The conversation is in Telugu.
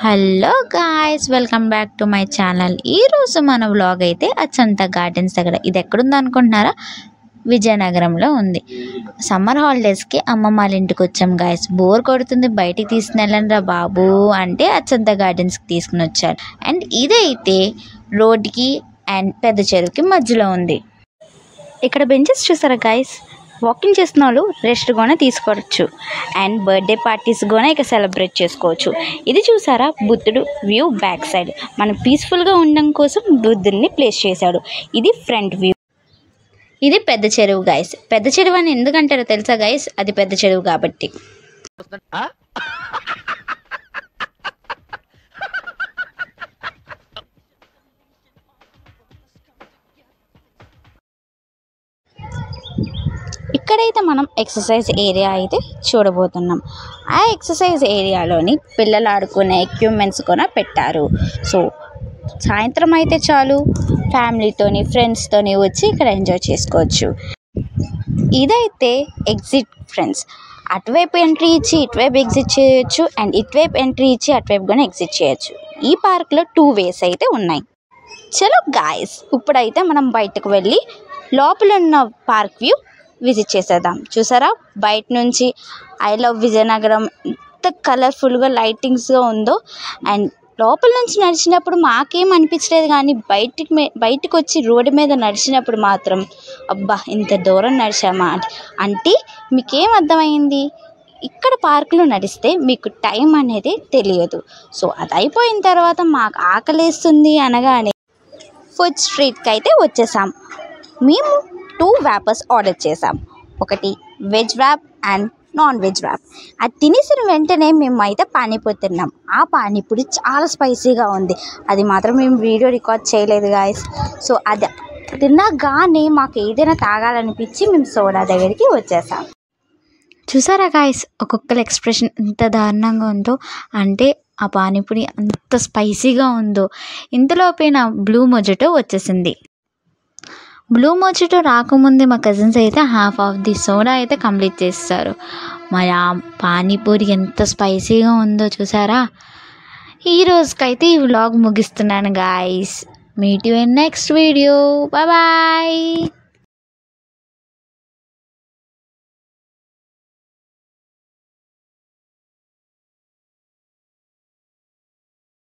Hello guys, welcome back to my channel. ఈరోజు మన వ్లాగ్ అయితే అచ్చంత గార్డెన్స్ దగ్గర. ఇది ఎక్కడుంది అనుకుంటున్నారా? విజయనగరంలో ఉంది. సమ్మర్ హాలిడేస్కి అమ్మమ్మ వాళ్ళ ఇంటికి వచ్చాం గాయస్. బోర్ కొడుతుంది, బయటికి తీసుకుని వెళ్ళండి రా బాబు అంటే అచ్చంత గార్డెన్స్కి తీసుకుని వచ్చారు. అండ్ ఇదైతే రోడ్కి అండ్ పెద్ద చెరువుకి మధ్యలో ఉంది. ఇక్కడ బెంచెస్ చూసారా గాయస్? వాకింగ్ చేస్తున్న వాళ్ళు రెస్ట్ కూడా తీసుకోవచ్చు అండ్ బర్త్డే పార్టీస్ కూడా ఇక్కడ సెలబ్రేట్ చేసుకోవచ్చు. ఇది చూసారా, బుద్ధుడు వ్యూ బ్యాక్ సైడ్. మనం పీస్ఫుల్గా ఉండడం కోసం బుద్ధుడిని ప్లేస్ చేశాడు. ఇది ఫ్రంట్ వ్యూ. ఇది పెద్ద చెరువు గైస్. పెద్ద చెరువు అని ఎందుకంటారో తెలుసా గైస్? అది పెద్ద చెరువు కాబట్టి. ఇక్కడైతే మనం ఎక్సర్సైజ్ ఏరియా అయితే చూడబోతున్నాం. ఆ ఎక్సర్సైజ్ ఏరియాలోని పిల్లలు ఆడుకునే ఎక్విప్మెంట్స్ కూడా పెట్టారు. సో సాయంత్రం అయితే చాలు ఫ్యామిలీతోని ఫ్రెండ్స్తోని వచ్చి ఇక్కడ ఎంజాయ్ చేసుకోవచ్చు. ఇదైతే ఎగ్జిట్ ఫ్రెండ్స్. అటువైపు ఎంట్రీ ఇచ్చి ఇటువైపు ఎగ్జిట్ చేయొచ్చు అండ్ ఇటువైపు ఎంట్రీ ఇచ్చి అటువైపు కూడా ఎగ్జిట్ చేయొచ్చు. ఈ పార్క్లో 2 ways అయితే ఉన్నాయి. చలో గాయస్, ఇప్పుడైతే మనం బయటకు వెళ్ళి లోపల ఉన్న పార్క్ వ్యూ విజిట్ చేసేద్దాం. చూసారా, బయట నుంచి ఐ లవ్ విజయనగరం ఎంత కలర్ఫుల్గా లైటింగ్స్గా ఉందో. అండ్ లోపల నుంచి నడిచినప్పుడు మాకేం అనిపించలేదు, కానీ బయటికి వచ్చి రోడ్డు మీద నడిచినప్పుడు మాత్రం అబ్బా ఇంత దూరం నడిచామా అంటే మీకేం అర్థమైంది? ఇక్కడ పార్కులో నడిస్తే మీకు టైం అనేది తెలియదు. సో అది అయిపోయిన తర్వాత మాకు ఆకలేస్తుంది అనగానే ఫుడ్ స్ట్రీట్కి అయితే వచ్చేసాం. మేము 2 wrappers ఆర్డర్ చేసాం. ఒకటి veg wrap and non veg wrap. అది తినేసిన వెంటనే మేము అయితే పానీపూరి తిన్నాం. ఆ పానీపూరి చాలా స్పైసీగా ఉంది. అది మాత్రం మేము వీడియో రికార్డ్ చేయలేదు గాయస్. సో అది తినగానే మాకు ఏదైనా తాగాలనిపించి మేము సోడా దగ్గరికి వచ్చేసాం. చూసారా గాయస్, ఒక్కొక్కరి ఎక్స్ప్రెషన్ ఎంత దారుణంగా ఉందో, అంటే ఆ పానీపూరి అంత స్పైసీగా ఉందో. ఇంతలోపైన బ్లూ మొజిటో వచ్చేసింది. బ్లూ మొజిటో రాకముందే మా కజిన్స్ అయితే హాఫ్ ఆఫ్ ది సోడా అయితే కంప్లీట్ చేస్తారు. మరి ఆ పానీపూరి ఎంత స్పైసీగా ఉందో చూసారా. ఈ రోజుకైతే ఈ వ్లాగ్ ముగిస్తున్నాను guys. Meet you in next video. Bye bye.